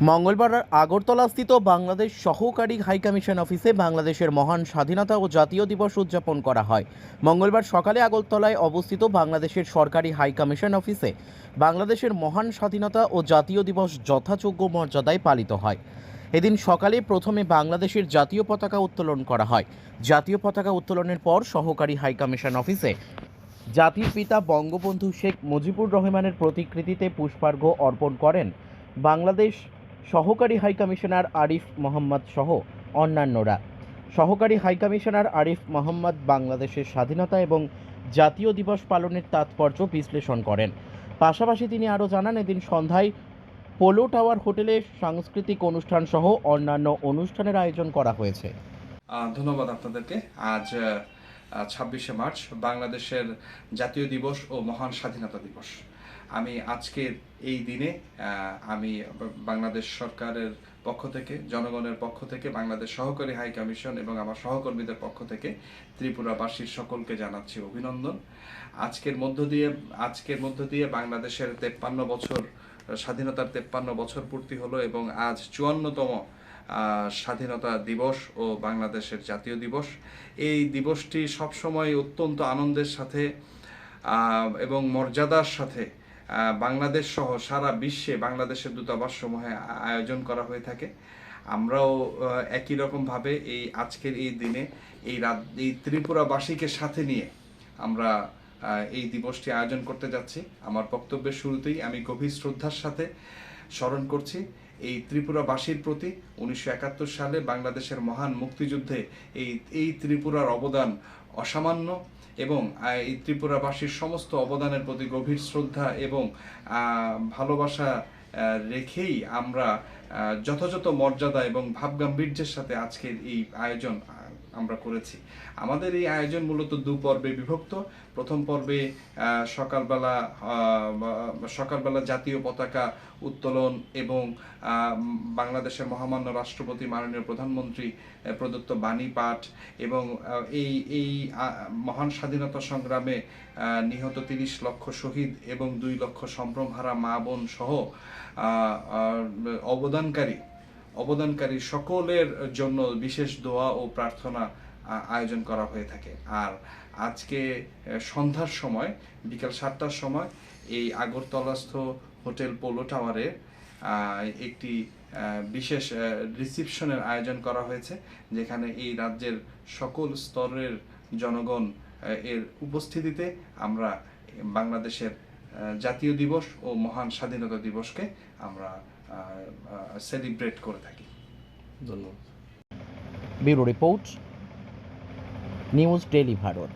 মঙ্গলবার আগরতলাস্থিত বাংলাদেশ সহকারী হাইকমিশন অফিসে বাংলাদেশের মহান স্বাধীনতা ও জাতীয় দিবস উদযাপন করা হয়। মঙ্গলবার সকালে আগরতলায় অবস্থিত বাংলাদেশের সরকারি হাইকমিশন অফিসে বাংলাদেশের মহান স্বাধীনতা ও জাতীয় দিবস যথাযোগ্য মর্যাদায় পালিত হয়। এদিন সকালে প্রথমে বাংলাদেশের জাতীয় পতাকা উত্তোলন করা হয়। জাতীয় পতাকা উত্তোলনের পর সহকারী হাইকমিশন অফিসে জাতির পিতা বঙ্গবন্ধু শেখ মুজিবুর রহমানের প্রতিকৃতিতে পুষ্পার্ঘ্য অর্পণ করেন বাংলাদেশ সহকারী হাইকমিশনার আরিফ মোহাম্মদ সহ অন্যান্যরা। সহকারী হাইকমিশনার আরিফ মোহাম্মদ বাংলাদেশের স্বাধীনতা এবং জাতীয় দিবস পালনের তাৎপর্য বিশ্লেষণ করেন। পাশাপাশি তিনি আরও জানান, এদিন সন্ধ্যায় পোলো টাওয়ার হোটেলে সাংস্কৃতিক অনুষ্ঠান সহ অন্যান্য অনুষ্ঠানের আয়োজন করা হয়েছে। ধন্যবাদ আপনাদেরকে। আজ 26শে মার্চ বাংলাদেশের জাতীয় দিবস ও মহান স্বাধীনতা দিবস। আমি আজকের এই দিনে আমি বাংলাদেশ সরকারের পক্ষ থেকে, জনগণের পক্ষ থেকে, বাংলাদেশ সহকারী হাই কমিশন এবং আমার সহকর্মীদের পক্ষ থেকে ত্রিপুরাবাসীর সকলকে জানাচ্ছি অভিনন্দন। আজকের মধ্য দিয়ে বাংলাদেশের 53 বছর স্বাধীনতার 53 বছর পূর্তি হলো এবং আজ 54তম স্বাধীনতা দিবস ও বাংলাদেশের জাতীয় দিবস। এই দিবসটি সবসময় অত্যন্ত আনন্দের সাথে এবং মর্যাদার সাথে বাংলাদেশ সহ সারা বিশ্বে বাংলাদেশের দূতাবাস সমূহে আয়োজন করা হয়ে থাকে। আমরাও একই রকমভাবে আজকের এই দিনে এই ত্রিপুরাবাসীকে সাথে নিয়ে আমরা এই দিবসটি আয়োজন করতে যাচ্ছি। আমার বক্তব্যের শুরুতেই আমি গভীর শ্রদ্ধার সাথে স্মরণ করছি এই ত্রিপুরাবাসীর প্রতি 1971 সালে বাংলাদেশের মহান মুক্তিযুদ্ধে এই ত্রিপুরার অবদান অসামান্য এবং এই ত্রিপুরাবাসীর সমস্ত অবদানের প্রতি গভীর শ্রদ্ধা এবং ভালোবাসা রেখেই আমরা যথাযথ মর্যাদা এবং ভাবগাম্ভীর্যের সাথে আজকের এই আয়োজন আমরা করেছি। আমাদের এই আয়োজন মূলত 2 পর্বে বিভক্ত। প্রথম পর্বে সকালবেলা জাতীয় পতাকা উত্তোলন এবং বাংলাদেশের মহামান্য রাষ্ট্রপতি মাননীয় প্রধানমন্ত্রী প্রদত্ত বাণী পাঠ এবং এই মহান স্বাধীনতা সংগ্রামে নিহত 30 লক্ষ শহীদ এবং 2 লক্ষ সম্ভ্রমহারা মা বোন সহ অবদানকারী সকলের জন্য বিশেষ দোয়া ও প্রার্থনা আয়োজন করা হয়ে থাকে। আর আজকে সন্ধ্যার সময় বিকাল 7টার সময় এই আগরতলাস্থ হোটেল পোলো টাওয়ারে একটি বিশেষ রিসিপশনের আয়োজন করা হয়েছে, যেখানে এই রাজ্যের সকল স্তরের জনগণ এর উপস্থিতিতে আমরা বাংলাদেশের জাতীয় দিবস ও মহান স্বাধীনতা দিবসকে আমরা সেলিব্রেট করে থাকি। ধন্যবাদ। Bureau report, news daily Bharat.